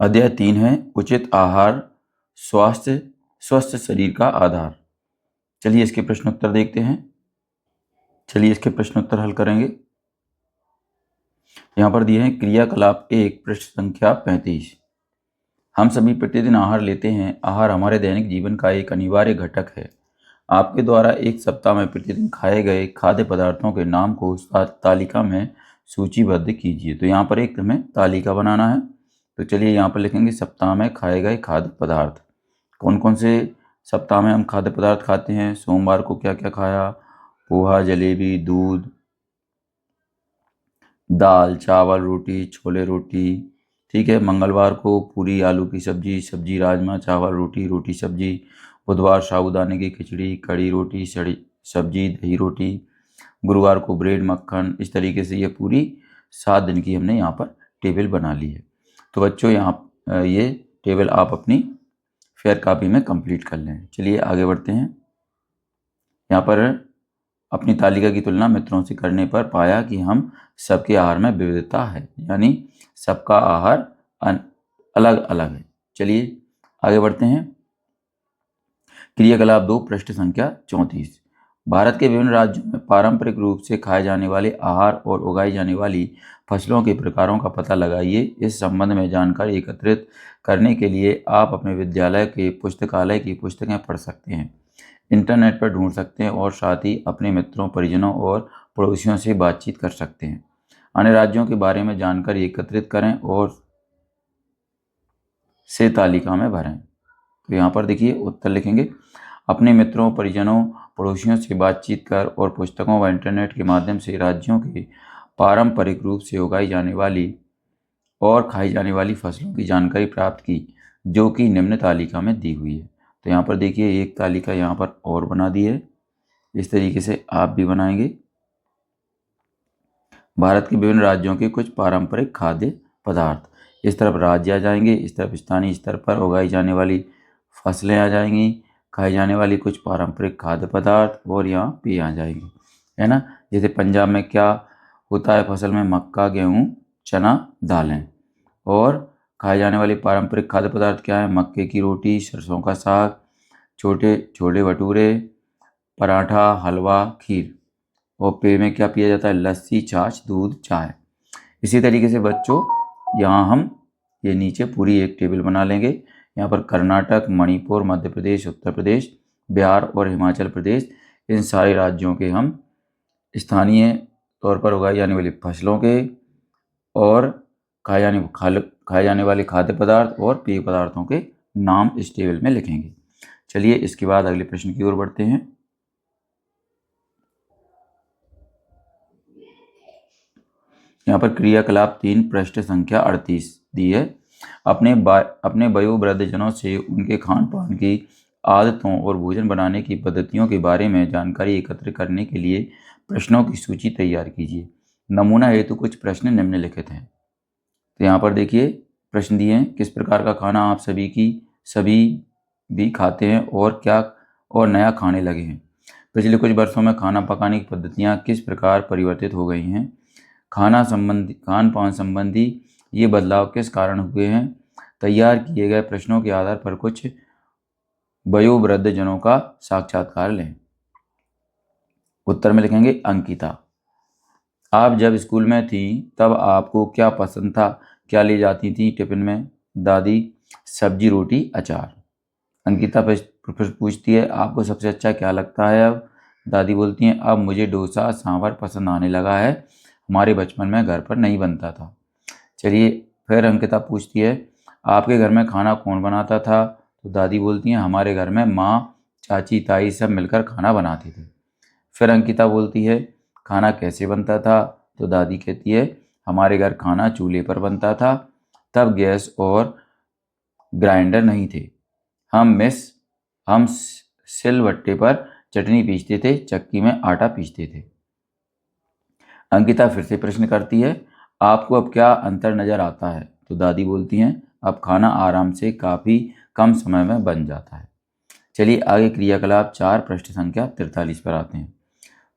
अध्याय 3 है उचित आहार स्वास्थ्य स्वस्थ शरीर का आधार। चलिए इसके प्रश्न उत्तर देखते हैं। चलिए इसके प्रश्न उत्तर हल करेंगे। यहाँ पर दिए हैं क्रियाकलाप 1 पृष्ठ संख्या 35। हम सभी प्रतिदिन आहार लेते हैं। आहार हमारे दैनिक जीवन का एक अनिवार्य घटक है। आपके द्वारा एक सप्ताह में प्रतिदिन खाए गए खाद्य पदार्थों के नाम को उस तालिका में सूचीबद्ध कीजिए। तो यहाँ पर एक हमें तालिका बनाना है। तो चलिए यहाँ पर लिखेंगे सप्ताह में खाए गए खाद्य पदार्थ। कौन कौन से सप्ताह में हम खाद्य पदार्थ खाते हैं। सोमवार को क्या क्या खाया, पोहा, जलेबी, दूध, दाल, चावल, रोटी, छोले रोटी। ठीक है। मंगलवार को पूरी, आलू की सब्जी, सब्जी राजमा, चावल, रोटी, रोटी सब्जी। बुधवार साबूदाने की खिचड़ी, कड़ी रोटी, सड़ी सब्जी, दही रोटी। गुरुवार को ब्रेड, मक्खन। इस तरीके से ये पूरी 7 दिन की हमने यहाँ पर टेबल बना ली है। तो बच्चों यहाँ ये टेबल आप अपनी फेयर कॉपी में कंप्लीट कर लें। चलिए आगे बढ़ते हैं। यहाँ पर अपनी तालिका की तुलना मित्रों से करने पर पाया कि हम सबके आहार में विविधता है, यानी सबका आहार अलग अलग है। चलिए आगे बढ़ते हैं। क्रियाकलाप 2 पृष्ठ संख्या 34। भारत के विभिन्न राज्यों में पारंपरिक रूप से खाए जाने वाले आहार और उगाई जाने वाली फसलों के प्रकारों का पता लगाइए। इस संबंध में जानकारी एकत्रित करने के लिए आप अपने विद्यालय के पुस्तकालय की पुस्तकें पढ़ सकते हैं, इंटरनेट पर ढूंढ सकते हैं और साथ ही अपने मित्रों, परिजनों और पड़ोसियों से बातचीत कर सकते हैं। अन्य राज्यों के बारे में जानकारी एकत्रित करें और से तालिका में भरें। तो यहाँ पर देखिए उत्तर लिखेंगे। अपने मित्रों, परिजनों, पड़ोसियों से बातचीत कर और पुस्तकों व इंटरनेट के माध्यम से राज्यों के पारंपरिक रूप से उगाई जाने वाली और खाई जाने वाली फसलों की जानकारी प्राप्त की, जो कि निम्न तालिका में दी हुई है। तो यहाँ पर देखिए एक तालिका यहाँ पर और बना दी है। इस तरीके से आप भी बनाएंगे। भारत के विभिन्न राज्यों के कुछ पारंपरिक खाद्य पदार्थ। इस तरफ राज्य आ जाएंगे, इस तरफ स्थानीय स्तर पर उगाई जाने वाली फसलें आ जाएंगी, खाई जाने वाली कुछ पारंपरिक खाद्य पदार्थ, और यहाँ पे आ जाएंगी, है ना। जैसे पंजाब में क्या होता है फसल में, मक्का, गेहूँ, चना, दालें। और खाए जाने वाले पारंपरिक खाद्य पदार्थ क्या है, मक्के की रोटी, सरसों का साग, छोटे छोले भटूरे, पराठा, हलवा, खीर। और पेय में क्या पिया जाता है, लस्सी, छाछ, दूध, चाय। इसी तरीके से बच्चों यहाँ हम ये नीचे पूरी एक टेबल बना लेंगे। यहाँ पर कर्नाटक, मणिपुर, मध्य प्रदेश, उत्तर प्रदेश, बिहार और हिमाचल प्रदेश, इन सारे राज्यों के हम स्थानीय तौर पर उगाई जाने वाली फसलों के और खाए जाने वाले खाद्य पदार्थ और पेय पदार्थों के नाम इस टेबल में लिखेंगे। चलिए इसके बाद अगले प्रश्न की ओर बढ़ते हैं। यहाँ पर क्रियाकलाप 3 पृष्ठ संख्या 38 दी है। अपने वयोवृद्धजनों से उनके खान पान की आदतों और भोजन बनाने की पद्धतियों के बारे में जानकारी एकत्र करने के लिए प्रश्नों की सूची तैयार कीजिए। नमूना हेतु कुछ प्रश्न निम्नलिखित हैं। तो यहाँ पर देखिए प्रश्न दिए हैं। किस प्रकार का खाना आप सभी भी खाते हैं और क्या और नया खाने लगे हैं। पिछले कुछ वर्षों में खाना पकाने की पद्धतियाँ किस प्रकार परिवर्तित हो गई हैं। खान पान संबंधी ये बदलाव किस कारण हुए हैं। तैयार किए गए प्रश्नों के आधार पर कुछ वयोवृद्धजनों का साक्षात्कार लें। उत्तर में लिखेंगे अंकिता, आप जब स्कूल में थी तब आपको क्या पसंद था, क्या ले जाती थी टिफिन में। दादी, सब्जी, रोटी, अचार। अंकिता पूछती है आपको सबसे अच्छा क्या लगता है अब। दादी बोलती हैं अब मुझे डोसा सांभर पसंद आने लगा है, हमारे बचपन में घर पर नहीं बनता था। चलिए फिर अंकिता पूछती है आपके घर में खाना कौन बनाता था। तो दादी बोलती हैं हमारे घर में माँ, चाची, ताई सब मिलकर खाना बनाते थे। फिर अंकिता बोलती है खाना कैसे बनता था। तो दादी कहती है हमारे घर खाना चूल्हे पर बनता था, तब गैस और ग्राइंडर नहीं थे। हम सिलबट्टे पर चटनी पीसते थे, चक्की में आटा पीसते थे। अंकिता फिर से प्रश्न करती है आपको अब क्या अंतर नज़र आता है। तो दादी बोलती हैं अब खाना आराम से काफ़ी कम समय में बन जाता है। चलिए आगे क्रियाकलाप 4 पृष्ठ संख्या 43 पर आते हैं।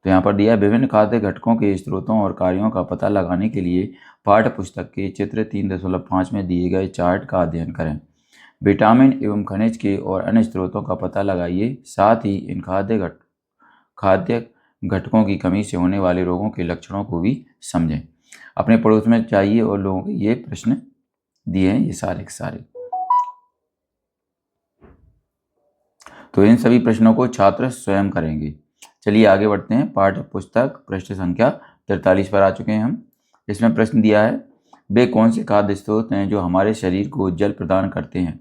तो यहाँ पर दिया है विभिन्न खाद्य घटकों के स्रोतों और कार्यों का पता लगाने के लिए पाठ्य पुस्तक के चित्र 3.5 में दिए गए चार्ट का अध्ययन करें। विटामिन एवं खनिज के और अन्य स्रोतों का पता लगाइए, साथ ही इन खाद्य घटकों की कमी से होने वाले रोगों के लक्षणों को भी समझें। अपने पड़ोस में चाहिए और लोगों के ये प्रश्न दिए हैं, ये सारे के सारे। तो इन सभी प्रश्नों को छात्र स्वयं करेंगे। चलिए आगे बढ़ते हैं। पाठ्य पुस्तक पृष्ठ संख्या 43 पर आ चुके हैं हम। इसमें प्रश्न दिया है, वे कौन से खाद्य स्रोत हैं जो हमारे शरीर को जल प्रदान करते हैं?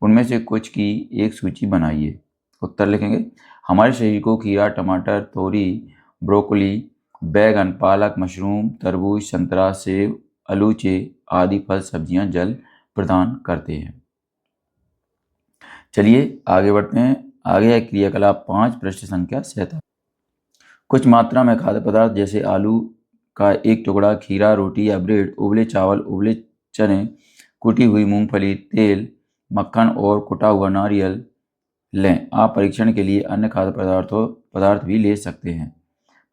उनमें से कुछ की एक सूची बनाइए। उत्तर लिखेंगे, हमारे शरीर को खीरा, टमाटर, तोरी, ब्रोकली, बैगन, पालक, मशरूम, तरबूज, संतरा, सेब, आलूचे आदि फल सब्जियां जल प्रदान करते हैं। चलिए आगे बढ़ते हैं। आगे है क्रियाकलाप 5 पृष्ठ संख्या 47। कुछ मात्रा में खाद्य पदार्थ जैसे आलू का एक टुकड़ा, खीरा, रोटी या ब्रेड, उबले चावल, उबले चने, कुटी हुई मूंगफली, तेल, मक्खन और कुटा हुआ नारियल लें। आप परीक्षण के लिए अन्य खाद्य पदार्थ भी ले सकते हैं।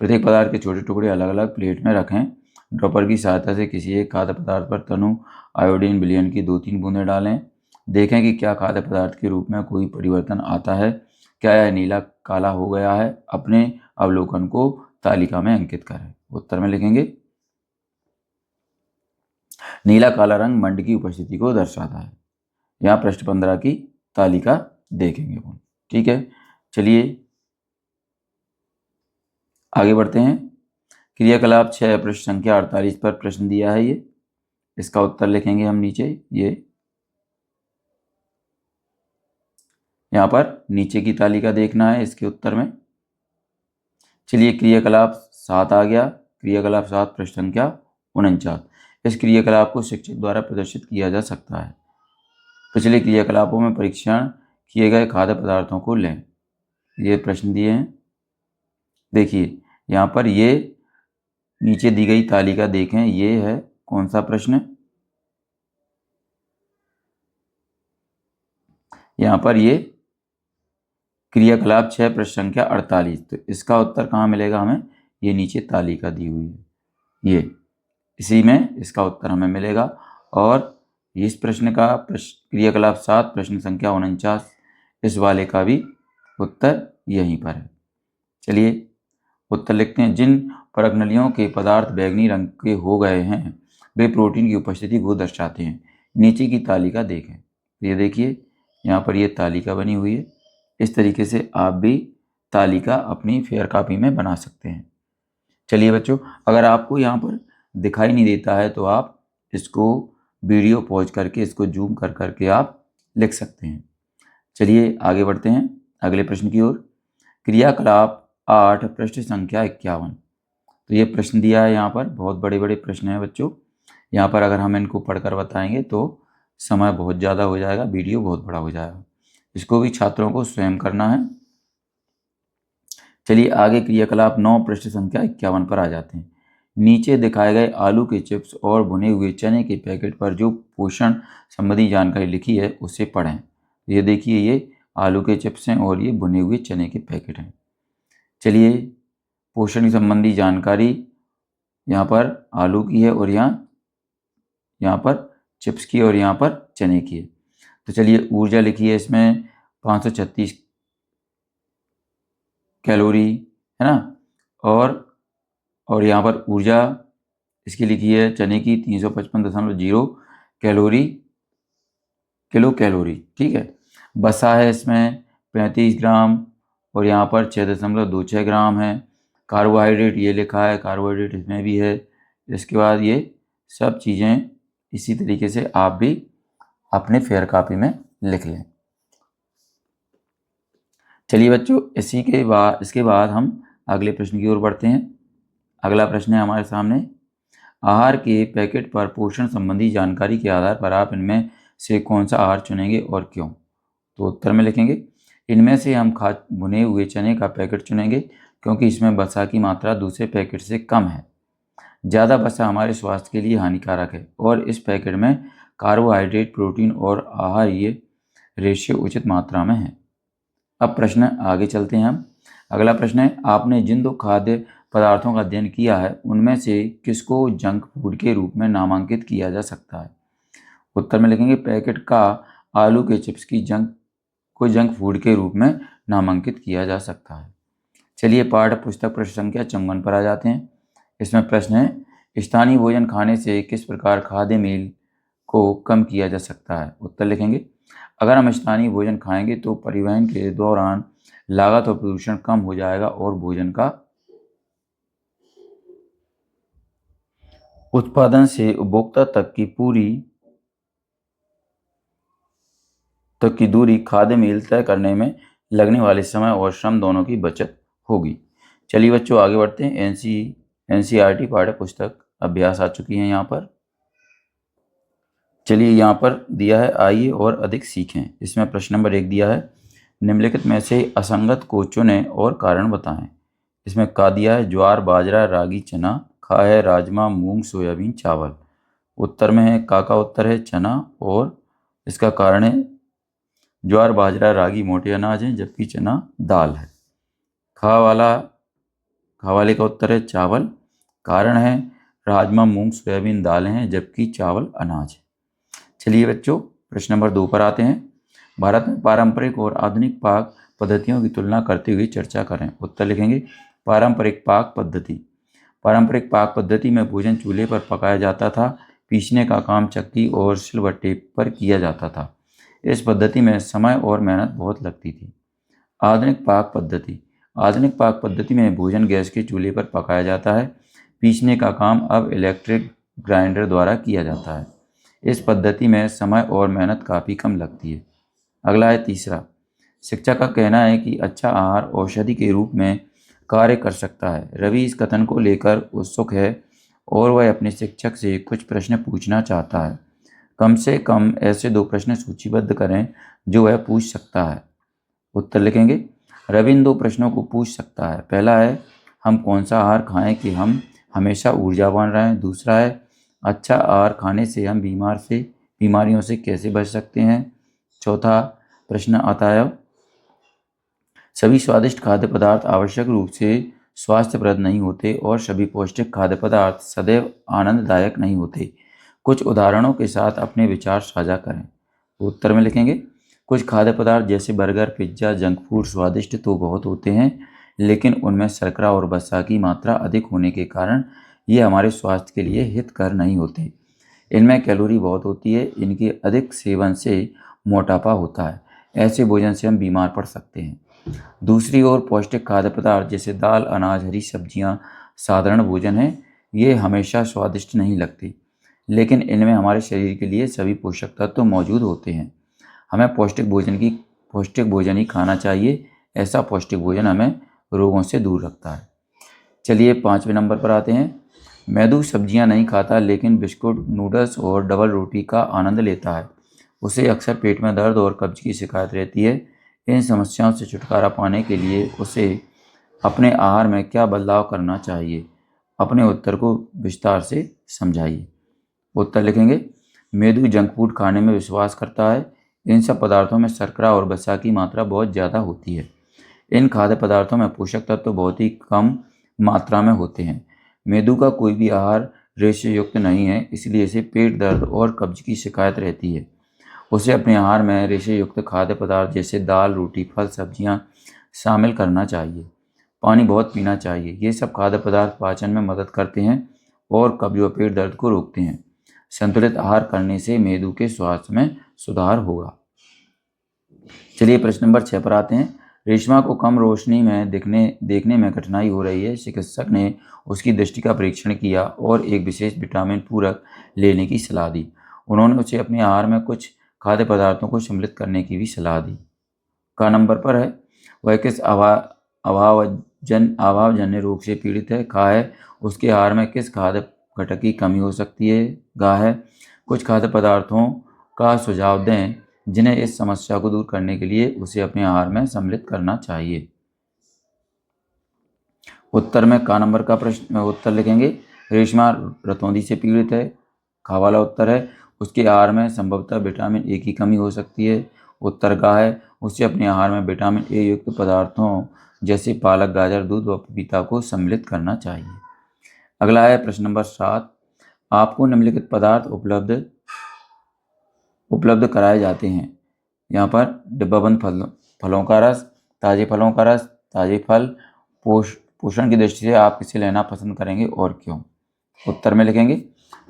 प्रत्येक पदार्थ के छोटे टुकड़े अलग अलग प्लेट में रखें। ड्रॉपर की सहायता से किसी एक खाद्य पदार्थ पर तनु आयोडीन विलयन की 2-3 बूंदें डालें। देखें कि क्या खाद्य पदार्थ के रूप में कोई परिवर्तन आता है, क्या यह नीला काला हो गया है। अपने अवलोकन को तालिका में अंकित करें। उत्तर में लिखेंगे, नीला काला रंग मंड की उपस्थिति को दर्शाता है। यहाँ पृष्ठ 15 की तालिका देखेंगे। ठीक है, चलिए आगे बढ़ते हैं। क्रियाकलाप 6 पृष्ठ संख्या 48 पर प्रश्न दिया है ये, इसका उत्तर लिखेंगे हम नीचे। ये यहाँ पर नीचे की तालिका देखना है इसके उत्तर में। चलिए क्रियाकलाप 7 आ गया। क्रियाकलाप 7 पृष्ठ संख्या 49। इस क्रियाकलाप को शिक्षक द्वारा प्रदर्शित किया जा सकता है। पिछले क्रियाकलापों में परीक्षण किए गए खाद्य पदार्थों को लें। ये प्रश्न दिए हैं, देखिए यहाँ पर ये नीचे दी गई तालिका देखें, ये है कौन सा प्रश्न? यहाँ पर ये क्रियाकलाप 6 प्रश्न संख्या 48। तो इसका उत्तर कहाँ मिलेगा हमें? ये नीचे तालिका दी हुई है, ये इसी में इसका उत्तर हमें मिलेगा। और इस प्रश्न का क्रियाकलाप 7 प्रश्न संख्या 49, इस वाले का भी उत्तर यहीं पर है। चलिए उत्तर लिखते हैं। जिन परगनलियों के पदार्थ बैंगनी रंग के हो गए हैं वे प्रोटीन की उपस्थिति को दर्शाते हैं। नीचे की तालिका देखें। ये देखिए यहाँ पर ये तालिका बनी हुई है। इस तरीके से आप भी तालिका अपनी फेयर कॉपी में बना सकते हैं। चलिए बच्चों, अगर आपको यहाँ पर दिखाई नहीं देता है तो आप इसको वीडियो पॉज करके इसको जूम कर करके आप लिख सकते हैं। चलिए आगे बढ़ते हैं अगले प्रश्न की ओर। क्रियाकलाप 8 पृष्ठ संख्या 51। तो ये प्रश्न दिया है यहाँ पर, बहुत बड़े बड़े प्रश्न हैं बच्चों। यहाँ पर अगर हम इनको पढ़कर बताएंगे तो समय बहुत ज़्यादा हो जाएगा, वीडियो बहुत बड़ा हो जाएगा। इसको भी छात्रों को स्वयं करना है। चलिए आगे क्रियाकलाप 9 पृष्ठ संख्या 51 पर आ जाते हैं। नीचे दिखाए गए आलू के चिप्स और भुने हुए चने के पैकेट पर जो पोषण संबंधी जानकारी लिखी है उसे पढ़ें। ये देखिए, ये आलू के चिप्स हैं और ये भुने हुए चने के पैकेट हैं। चलिए पोषण संबंधी जानकारी यहाँ पर आलू की है और यहाँ पर चिप्स की और यहाँ पर चने की है। तो चलिए ऊर्जा लिखी है इसमें 536 कैलोरी, है ना। और यहाँ पर ऊर्जा इसकी लिखी है चने की 355.0 किलो कैलोरी। ठीक है। बसा है इसमें 35 ग्राम और यहाँ पर 6.26 ग्राम है। कार्बोहाइड्रेट ये लिखा है, कार्बोहाइड्रेट इसमें भी है। इसके बाद ये सब चीज़ें इसी तरीके से आप भी अपने फेयर कॉपी में लिख लें। चलिए बच्चों, इसके बाद हम अगले प्रश्न की ओर बढ़ते हैं। अगला प्रश्न है हमारे सामने, आहार के पैकेट पर पोषण संबंधी जानकारी के आधार पर आप इनमें से कौन सा आहार चुनेंगे और क्यों? तो उत्तर में लिखेंगे, इनमें से हम भुने हुए चने का पैकेट चुनेंगे क्योंकि इसमें वसा की मात्रा दूसरे पैकेट से कम है। ज़्यादा वसा हमारे स्वास्थ्य के लिए हानिकारक है और इस पैकेट में कार्बोहाइड्रेट, प्रोटीन और आहारीय रेशियो उचित मात्रा में है। अब प्रश्न आगे चलते हैं हम। अगला प्रश्न है, आपने जिन 2 खाद्य पदार्थों का अध्ययन किया है उनमें से किसको जंक फूड के रूप में नामांकित किया जा सकता है? उत्तर में लिखेंगे पैकेट का आलू के चिप्स को जंक फूड के रूप में नामांकित किया जा सकता है। चलिए पाठ्य पुस्तक प्रश्न संख्या 54 पर आ जाते हैं। इसमें प्रश्न है, स्थानीय भोजन खाने से किस प्रकार खाद्य मेल को कम किया जा सकता है? उत्तर लिखेंगे, अगर हम स्थानीय भोजन खाएंगे तो परिवहन के दौरान लागत और प्रदूषण कम हो जाएगा और भोजन का उत्पादन से उपभोक्ता तक की दूरी खाद्य मेल तय करने में लगने वाले समय और श्रम दोनों की बचत होगी। चलिए बच्चों आगे बढ़ते हैं। एनसीईआरटी पाठ्य पुस्तक अभ्यास आ चुकी है यहाँ पर। चलिए यहाँ पर दिया है, आइए और अधिक सीखें। इसमें प्रश्न नंबर 1 दिया है, निम्नलिखित में से असंगत को चुनें और कारण बताएं। इसमें का दिया है, ज्वार, बाजरा, रागी, चना। खा है, राजमा, मूंग, सोयाबीन, चावल। उत्तर में है, का उत्तर है चना और इसका कारण है ज्वार, बाजरा, रागी मोटे अनाज हैं जबकि चना दाल है। खा वाले का उत्तर है चावल। कारण है राजमा, मूंग, सोयाबीन दालें हैं जबकि चावल अनाज है। चलिए बच्चों प्रश्न नंबर 2 पर आते हैं। भारत में पारंपरिक और आधुनिक पाक पद्धतियों की तुलना करते हुए चर्चा करें। उत्तर लिखेंगे, पारंपरिक पाक पद्धति। पारंपरिक पाक पद्धति में भोजन चूल्हे पर पकाया जाता था। पीसने का काम चक्की और सिलबट्टे पर किया जाता था। इस पद्धति में समय और मेहनत बहुत लगती थी। आधुनिक पाक पद्धति में भोजन गैस के चूल्हे पर पकाया जाता है। पीसने का काम अब इलेक्ट्रिक ग्राइंडर द्वारा किया जाता है। इस पद्धति में समय और मेहनत काफ़ी कम लगती है। अगला है तीसरा, शिक्षक का कहना है कि अच्छा आहार औषधि के रूप में कार्य कर सकता है। रवि इस कथन को लेकर उत्सुक है और वह अपने शिक्षक से कुछ प्रश्न पूछना चाहता है। कम से कम ऐसे 2 प्रश्न सूचीबद्ध करें जो वह पूछ सकता है। उत्तर लिखेंगे, रवि इन 2 प्रश्नों को पूछ सकता है। पहला है, हम कौन सा आहार खाएं कि हम हमेशा ऊर्जावान रहें। दूसरा है, अच्छा आहार खाने से हम बीमारियों से कैसे बच सकते हैं। चौथा प्रश्न आता है, सभी स्वादिष्ट खाद्य पदार्थ आवश्यक रूप से स्वास्थ्यप्रद नहीं होते और सभी पौष्टिक खाद्य पदार्थ सदैव आनंददायक नहीं होते। कुछ उदाहरणों के साथ अपने विचार साझा करें। उत्तर में लिखेंगे, कुछ खाद्य पदार्थ जैसे बर्गर, पिज्ज़ा, जंक फूड स्वादिष्ट तो बहुत होते हैं लेकिन उनमें शर्करा और वसा की मात्रा अधिक होने के कारण ये हमारे स्वास्थ्य के लिए हितकर नहीं होते। इनमें कैलोरी बहुत होती है। इनके अधिक सेवन से मोटापा होता है। ऐसे भोजन से हम बीमार पड़ सकते हैं। दूसरी ओर पौष्टिक खाद्य पदार्थ जैसे दाल, अनाज, हरी सब्जियां साधारण भोजन है। ये हमेशा स्वादिष्ट नहीं लगती लेकिन इनमें हमारे शरीर के लिए सभी पोषक तत्व मौजूद होते हैं। हमें पौष्टिक भोजन ही खाना चाहिए। ऐसा पौष्टिक भोजन हमें रोगों से दूर रखता है। चलिए 5वें नंबर पर आते हैं। मैदू सब्जियां नहीं खाता लेकिन बिस्कुट, नूडल्स और डबल रोटी का आनंद लेता है। उसे अक्सर पेट में दर्द और कब्ज की शिकायत रहती है। इन समस्याओं से छुटकारा पाने के लिए उसे अपने आहार में क्या बदलाव करना चाहिए? अपने उत्तर को विस्तार से समझाइए। उत्तर लिखेंगे, मैदू जंक फूड खाने में विश्वास करता है। इन सब पदार्थों में शर्करा और वसा की मात्रा बहुत ज़्यादा होती है। इन खाद्य पदार्थों में पोषक तत्व बहुत ही कम मात्रा में होते हैं। मैदू का कोई भी आहार रेशे युक्त नहीं है, इसलिए इसे पेट दर्द और कब्ज की शिकायत रहती है। उसे अपने आहार में रेशे युक्त खाद्य पदार्थ जैसे दाल, रोटी, फल, सब्जियां शामिल करना चाहिए। पानी बहुत पीना चाहिए। ये सब खाद्य पदार्थ पाचन में मदद करते हैं और कब्ज व पेट दर्द को रोकते हैं। संतुलित आहार करने से मैदू के स्वास्थ्य में सुधार होगा। चलिए प्रश्न नंबर 6 पर आते हैं। रेशमा को कम रोशनी में देखने में कठिनाई हो रही है। चिकित्सक ने उसकी दृष्टि का परीक्षण किया और एक विशेष विटामिन पूरक लेने की सलाह दी। उन्होंने उसे अपने आहार में कुछ खाद्य पदार्थों को सम्मिलित करने की भी सलाह दी। का नंबर पर है, वह किस अभावजन्य रोग से पीड़ित है। खा है, उसके आहार में किस खाद्य घटक की कमी हो सकती है। गा है, कुछ खाद्य पदार्थों का सुझाव दें जिन्हें इस समस्या को दूर करने के लिए उसे अपने आहार में सम्मिलित करना चाहिए। उत्तर में का नंबर का प्रश्न उत्तर लिखेंगे, रेशमा रतौंधी से पीड़ित है। खा वाला उत्तर है, उसके आहार में संभवतः विटामिन ए की कमी हो सकती है। उत्तर का है, उसे अपने आहार में विटामिन ए युक्त पदार्थों जैसे पालक, गाजर, दूध व पपीता को सम्मिलित करना चाहिए। अगला है प्रश्न नंबर 7। आपको निम्नलिखित पदार्थ उपलब्ध कराए जाते हैं। यहाँ पर डिब्बाबंद फलों का रस, ताजे फलों का रस, ताजे फल। पोषण की दृष्टि से आप किसे लेना पसंद करेंगे और क्यों? उत्तर में लिखेंगे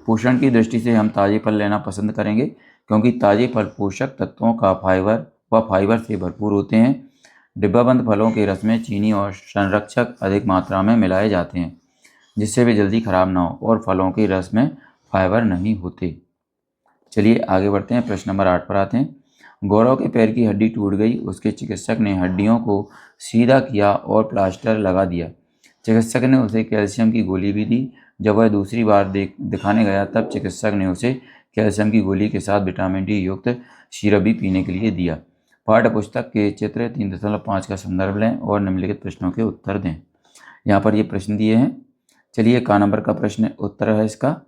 पोषण की दृष्टि से हम ताजे फल लेना पसंद करेंगे, क्योंकि ताजे फल पोषक तत्वों का फाइबर से भरपूर होते हैं। डिब्बाबंद फलों के रस में चीनी और संरक्षक अधिक मात्रा में मिलाए जाते हैं, जिससे वे जल्दी खराब ना हो, और फलों के रस में फाइबर नहीं होते। चलिए आगे बढ़ते हैं, प्रश्न नंबर 8 पर आते हैं। गौरव के पैर की हड्डी टूट गई। उसके चिकित्सक ने हड्डियों को सीधा किया और प्लास्टर लगा दिया। चिकित्सक ने उसे कैल्शियम की गोली भी दी। जब वह दूसरी बार दिखाने गया तब चिकित्सक ने उसे कैल्शियम की गोली के साथ विटामिन डी युक्त सिरप भी पीने के लिए दिया। पाठ्य पुस्तक के चित्र 3.5 का संदर्भ लें और निम्नलिखित प्रश्नों के उत्तर दें। यहाँ पर ये प्रश्न दिए हैं। चलिए क नंबर का प्रश्न उत्तर है इसका।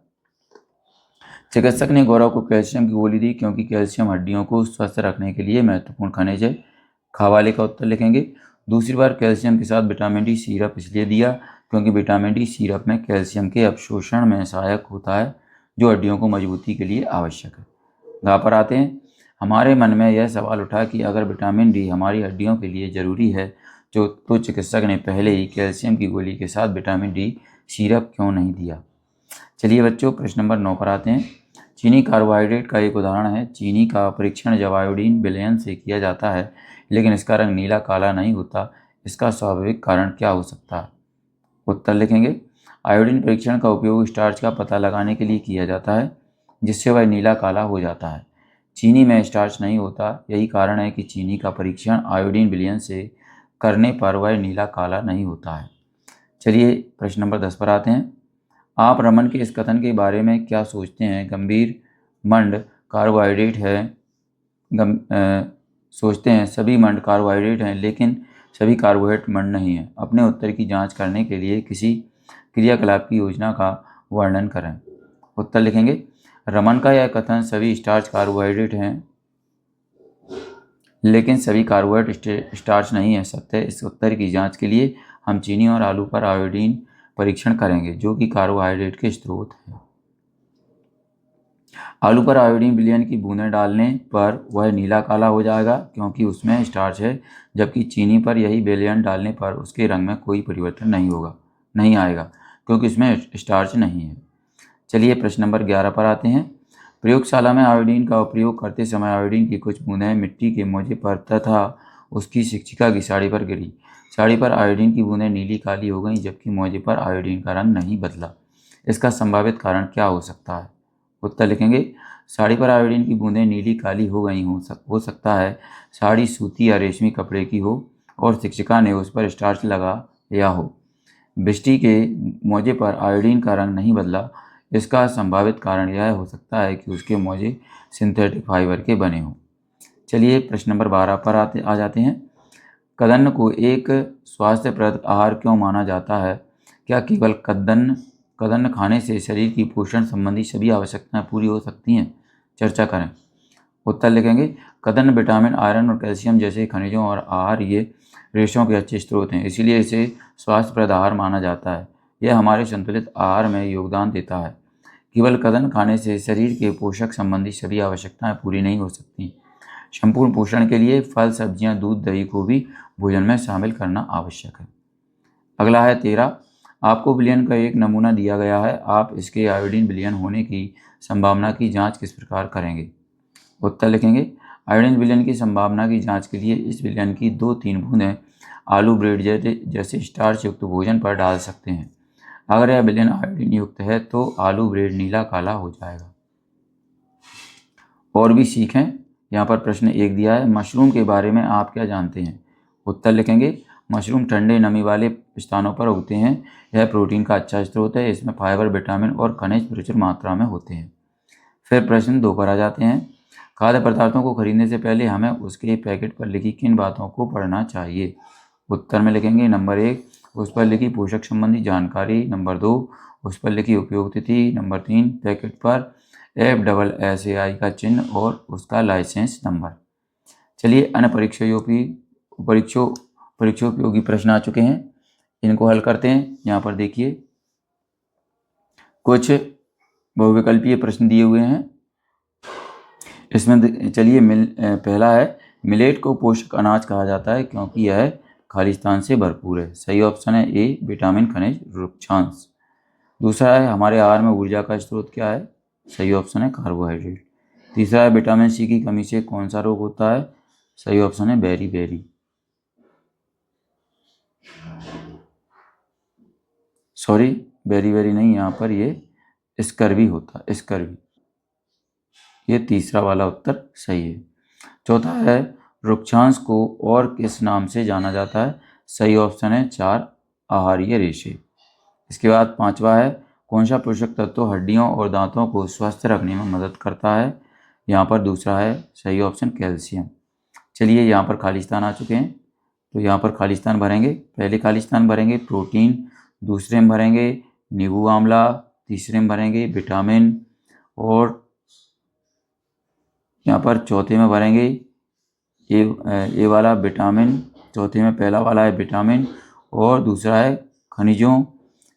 चिकित्सक ने गौरव को कैल्शियम की गोली दी क्योंकि कैल्शियम हड्डियों को स्वस्थ रखने के लिए महत्वपूर्ण खनिज है। खवाले का उत्तर लिखेंगे। दूसरी बार कैल्शियम के साथ विटामिन डी सिरप इसलिए दिया क्योंकि विटामिन डी सिरप में कैल्शियम के अवशोषण में सहायक होता है, जो हड्डियों को मजबूती के लिए आवश्यक है। यहाँ पर आते हैं। हमारे मन में यह सवाल उठा कि अगर विटामिन डी हमारी हड्डियों के लिए ज़रूरी है तो चिकित्सक ने पहले ही कैल्शियम की गोली के साथ विटामिन डी सिरप क्यों नहीं दिया? चलिए बच्चों, प्रश्न नंबर 9 पर आते हैं। चीनी कार्बोहाइड्रेट का एक उदाहरण है। चीनी का परीक्षण जब आयोडीन विलयन से किया जाता है, लेकिन इसका रंग नीला काला नहीं होता। इसका स्वाभाविक कारण क्या हो सकता है? उत्तर लिखेंगे। आयोडीन परीक्षण का उपयोग स्टार्च का पता लगाने के लिए किया जाता है, जिससे वह नीला काला हो जाता है। चीनी में स्टार्च नहीं होता, यही कारण है कि चीनी का परीक्षण आयोडीन विलयन से करने पर वह नीला काला नहीं होता है। चलिए प्रश्न नंबर 10 पर आते हैं। आप रमन के इस कथन के बारे में क्या सोचते हैं? गंभीर मंड कार्बोहाइड्रेट है। सोचते हैं सभी मंड कार्बोहाइड्रेट हैं, लेकिन सभी कार्बोहाइड्रेट मंड नहीं हैं। अपने उत्तर की जांच करने के लिए किसी क्रियाकलाप की योजना का वर्णन करें। उत्तर लिखेंगे। रमन का यह कथन सभी स्टार्च कार्बोहाइड्रेट हैं, लेकिन सभी कार्बोहाइड्रेट स्टार्च नहीं है सत्य है। इस उत्तर की जांच के लिए हम चीनी और आलू पर आयोडीन परीक्षण करेंगे, जो कि कार्बोहाइड्रेट के स्रोत हैं। आलू पर आयोडीन विलयन की बूंदें डालने पर वह नीला काला हो जाएगा क्योंकि उसमें स्टार्च है, जबकि चीनी पर यही विलयन डालने पर उसके रंग में कोई परिवर्तन नहीं आएगा क्योंकि उसमें स्टार्च नहीं है। चलिए प्रश्न नंबर 11 पर आते हैं। प्रयोगशाला में आयोडीन का उपयोग करते समय आयोडीन की कुछ बूंदें मिट्टी के मोजे पर तथा उसकी शिक्षिका की साड़ी पर गिरी। साड़ी पर आयोडीन की बूंदें नीली काली हो गईं, जबकि मोजे पर आयोडीन का रंग नहीं बदला। इसका संभावित कारण क्या हो सकता है? उत्तर लिखेंगे। साड़ी पर आयोडीन की बूंदें नीली काली हो गई हो सकता है साड़ी सूती या रेशमी कपड़े की हो और शिक्षिका ने उस पर स्टार्च लगाया हो। बिस्टी के मोजे पर आयोडीन का रंग नहीं बदला। इसका संभावित कारण यह हो सकता है कि उसके मोजे सिंथेटिक फाइबर के बने हों। चलिए प्रश्न नंबर 12 पर आ जाते हैं। कदन्न को एक स्वास्थ्यप्रद आहार क्यों माना जाता है? क्या केवल कदन्न खाने से शरीर की पोषण संबंधी सभी आवश्यकताएं पूरी हो सकती हैं? चर्चा करें। उत्तर लिखेंगे। कदन्न विटामिन, आयरन और कैल्शियम जैसे खनिजों और आहार्य रेशों के अच्छे स्रोत हैं, इसीलिए इसे स्वास्थ्यप्रद आहार माना जाता है। यह हमारे संतुलित आहार में योगदान देता है। केवल कदन्न खाने से शरीर के पोषक संबंधी सभी आवश्यकताएं पूरी नहीं हो सकती। संपूर्ण पोषण के लिए फल, सब्जियां, दूध, दही को भी भोजन में शामिल करना आवश्यक है। अगला है 13। आपको विलयन का एक नमूना दिया गया है। आप इसके आयोडीन विलयन होने की संभावना की जांच किस प्रकार करेंगे? उत्तर लिखेंगे। आयोडीन विलयन की संभावना की जांच के लिए इस विलयन की 2-3 बूंदें आलू ब्रेड जैसे स्टार्च युक्त भोजन पर डाल सकते हैं। अगर यह विलयन आयोडीन युक्त है तो आलू ब्रेड नीला काला हो जाएगा। और भी सीखें। यहाँ पर प्रश्न 1 दिया है। मशरूम के बारे में आप क्या जानते हैं? उत्तर लिखेंगे। मशरूम ठंडे नमी वाले स्थानों पर उगते हैं। यह प्रोटीन का अच्छा स्रोत है। इसमें फाइबर, विटामिन और खनिज प्रचुर मात्रा में होते हैं। फिर प्रश्न 2 पर आ जाते हैं। खाद्य पदार्थों को खरीदने से पहले हमें उसके पैकेट पर लिखी किन बातों को पढ़ना चाहिए? उत्तर में लिखेंगे। नंबर 1, उस पर लिखी पोषक संबंधी जानकारी। नंबर 2, उस पर लिखी उपयोग तिथि। नंबर 3, पैकेट पर FSSAI का चिन्ह और उसका लाइसेंस नंबर। चलिए अन्य परीक्षोपयोगी प्रश्न आ चुके हैं, इनको हल करते हैं। यहाँ पर देखिए कुछ बहुविकल्पीय प्रश्न दिए हुए हैं। इसमें चलिए पहला है, मिलेट को पोषक अनाज कहा जाता है क्योंकि यह खालिस्तान से भरपूर है। सही ऑप्शन है ए, विटामिन, खनिज, वृक्षांश। दूसरा है, हमारे आहार में ऊर्जा का स्रोत क्या है? सही ऑप्शन है कार्बोहाइड्रेट। तीसरा है, विटामिन सी की कमी से कौन सा रोग होता है? सही ऑप्शन है बेरी। सॉरी, बेरी नहीं, यहाँ पर ये स्कर्वी होता है, स्कर्वी। ये तीसरा वाला उत्तर सही है। चौथा है, वृक्षांश को और किस नाम से जाना जाता है? सही ऑप्शन है 4 आहारीय रेशे। इसके बाद पांचवा है, कौन सा पोषक तत्व हड्डियों और दांतों को स्वस्थ रखने में मदद करता है? यहाँ पर दूसरा है सही ऑप्शन कैल्शियम। चलिए यहाँ पर खालिस्तान आ चुके हैं, तो यहाँ पर खालिस्तान भरेंगे। पहले खालिस्तान भरेंगे प्रोटीन, दूसरे में भरेंगे नींबू आंवला, तीसरे में भरेंगे विटामिन, और यहाँ पर चौथे में भरेंगे ए वाला विटामिन। चौथे में पहला वाला है विटामिन और दूसरा है खनिजों।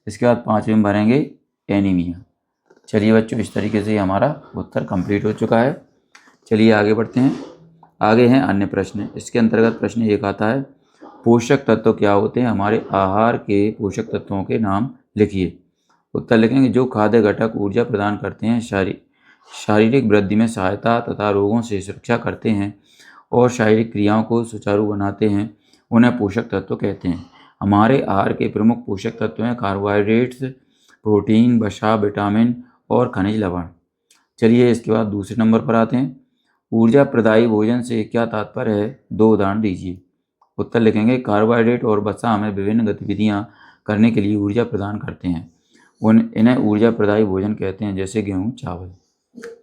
इसके बाद पाँचवें में भरेंगे एनीमिया। चलिए बच्चों, इस तरीके से हमारा उत्तर कंप्लीट हो चुका है। चलिए आगे बढ़ते हैं। आगे हैं अन्य प्रश्न। इसके अंतर्गत प्रश्न एक आता है, पोषक तत्व क्या होते हैं? हमारे आहार के पोषक तत्वों के नाम लिखिए। उत्तर लिखेंगे, जो खाद्य घटक ऊर्जा प्रदान करते हैं, शारीरिक वृद्धि में सहायता तथा रोगों से सुरक्षा करते हैं और शारीरिक क्रियाओं को सुचारू बनाते हैं, उन्हें पोषक तत्व कहते हैं। हमारे आहार के प्रमुख पोषक तत्व हैं कार्बोहाइड्रेट्स, प्रोटीन, वसा, विटामिन और खनिज लवण। चलिए इसके बाद दूसरे नंबर पर आते हैं, ऊर्जा प्रदायी भोजन से क्या तात्पर्य है? 2 उदाहरण दीजिए। उत्तर लिखेंगे, कार्बोहाइड्रेट और वसा हमें विभिन्न गतिविधियां करने के लिए ऊर्जा प्रदान करते हैं, इन्हें ऊर्जा प्रदायी भोजन कहते हैं, जैसे गेहूँ, चावल।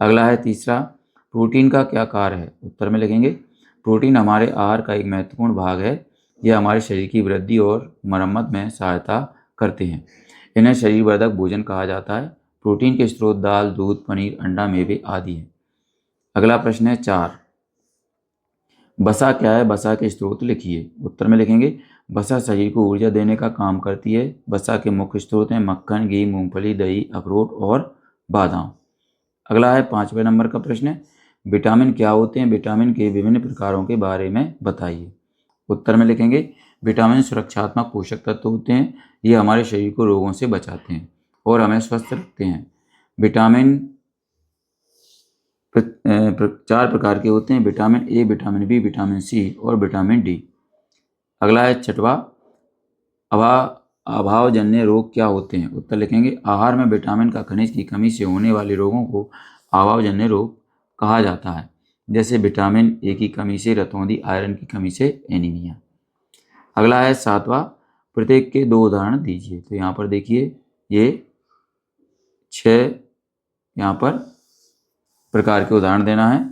अगला है तीसरा, प्रोटीन का क्या कार्य है? उत्तर में लिखेंगे, प्रोटीन हमारे आहार का एक महत्वपूर्ण भाग है। यह हमारे शरीर की वृद्धि और मरम्मत में सहायता करते हैं। इन्हें शरीरवर्धक भोजन कहा जाता है। प्रोटीन के स्रोत दाल, दूध, पनीर, अंडा, मेवे आदि हैं। अगला प्रश्न है 4, वसा क्या है? वसा के स्रोत लिखिए। उत्तर में लिखेंगे, वसा शरीर को ऊर्जा देने का काम करती है। वसा के मुख्य स्रोत हैं मक्खन, घी, मूंगफली, दही, अखरोट और बादाम। अगला है 5वें नंबर का प्रश्न है, विटामिन क्या होते हैं? विटामिन के विभिन्न प्रकारों के बारे में बताइए। उत्तर में लिखेंगे, विटामिन सुरक्षात्मक पोषक तत्व होते हैं। ये हमारे शरीर को रोगों से बचाते हैं और हमें स्वस्थ रखते हैं। विटामिन 4 प्रकार के होते हैं, vitamin A, vitamin B, vitamin C और विटामिन डी। अगला है 6वां, अभावजन्य रोग क्या होते हैं? उत्तर लिखेंगे, आहार में विटामिन का खनिज की कमी से होने वाले रोगों को अभावजन्य रोग कहा जाता है, जैसे विटामिन ए की कमी से रतौंधी, आयरन की कमी से एनीमिया। अगला है 7वां, प्रत्येक के 2 उदाहरण दीजिए। तो यहाँ पर देखिए, ये 6 यहाँ पर प्रकार के उदाहरण देना है।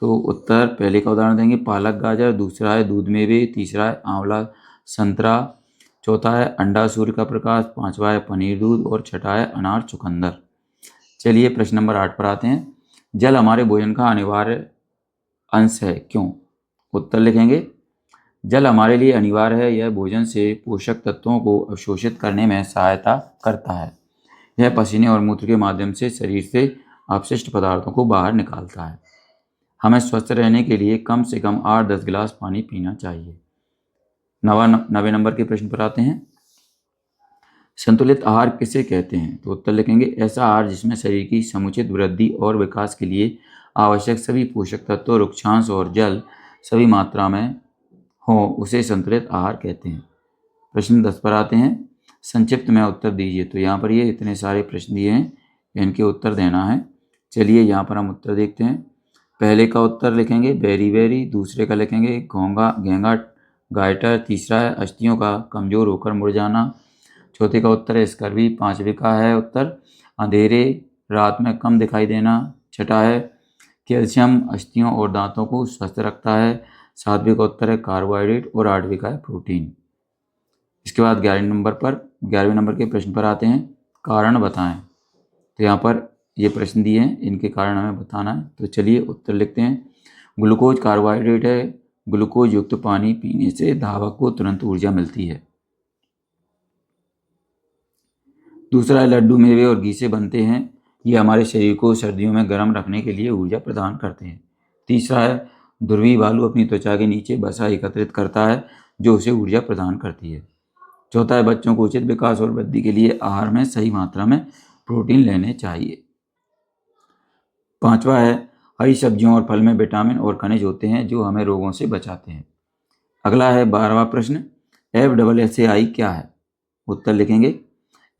तो उत्तर पहले का उदाहरण देंगे पालक गाजर, दूसरा है दूध मेवे, तीसरा है आंवला संतरा, चौथा है अंडा सूर्य का प्रकाश, 5वां है पनीर दूध और 6ठा है अनार चुकंदर। चलिए प्रश्न नंबर 8 पर आते हैं, जल हमारे भोजन का अनिवार्य अंश है, क्यों? उत्तर लिखेंगे, जल हमारे लिए अनिवार्य है। यह भोजन से पोषक तत्वों को अवशोषित करने में सहायता करता है। यह पसीने और मूत्र के माध्यम से शरीर से अपशिष्ट पदार्थों को बाहर निकालता है। हमें स्वस्थ रहने के लिए कम से कम 8-10 गिलास पानी पीना चाहिए। 9वें नंबर के प्रश्न पर आते हैं, संतुलित आहार किसे कहते हैं? तो उत्तर लिखेंगे, ऐसा आहार जिसमें शरीर की समुचित वृद्धि और विकास के लिए आवश्यक सभी पोषक तत्व, वृक्षांश और जल सभी मात्रा में हो, उसे संतुलित आहार कहते हैं। प्रश्न 10 पर आते हैं, संक्षिप्त में उत्तर दीजिए। तो यहाँ पर ये इतने सारे प्रश्न दिए हैं, इनके उत्तर देना है। चलिए यहाँ पर हम उत्तर देखते हैं। पहले का उत्तर लिखेंगे बेरी, दूसरे का लिखेंगे घेंगा गाइटर, तीसरा है अस्थियों का कमजोर होकर मुड़ जाना, चौथे का उत्तर है स्कर्वी, 5वें का है उत्तर अंधेरे रात में कम दिखाई देना, 6ठा है कैल्शियम अस्थियों और दांतों को स्वस्थ रखता है, 7वें का उत्तर है कार्बोहाइड्रेट और 8वें का है प्रोटीन। इसके बाद 11वें नंबर के प्रश्न पर आते हैं, कारण बताएं। तो यहाँ पर ये प्रश्न दिए हैं, इनके कारण हमें बताना है। तो चलिए उत्तर लिखते हैं। ग्लूकोज कार्बोहाइड्रेट है। ग्लूकोज युक्त पानी पीने से धावक को तुरंत ऊर्जा मिलती है। दूसरा है लड्डू मेवे और घी से बनते हैं। ये हमारे शरीर को सर्दियों में गर्म रखने के लिए ऊर्जा प्रदान करते हैं। तीसरा है ध्रुवी भालू अपनी त्वचा के नीचे वसा एकत्रित करता है जो उसे ऊर्जा प्रदान करती है। चौथा है बच्चों को उचित विकास और वृद्धि के लिए आहार में सही मात्रा में प्रोटीन लेने चाहिए। पांचवा है हरी सब्जियों और फल में विटामिन और खनिज होते हैं जो हमें रोगों से बचाते हैं। अगला है 12वां प्रश्न, FSSAI क्या है? उत्तर लिखेंगे।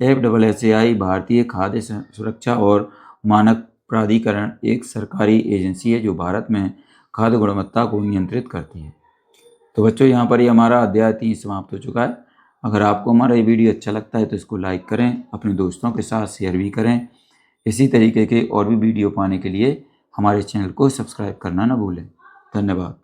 FSSAI भारतीय खाद्य सुरक्षा और मानक प्राधिकरण एक सरकारी एजेंसी है जो भारत में खाद्य गुणवत्ता को नियंत्रित करती है। तो बच्चों यहाँ पर ही हमारा अध्याय 3 समाप्त हो चुका है। अगर आपको हमारा ये वीडियो अच्छा लगता है तो इसको लाइक करें, अपने दोस्तों के साथ शेयर भी करें। इसी तरीके के और भी वीडियो पाने के लिए हमारे चैनल को सब्सक्राइब करना ना भूलें। धन्यवाद।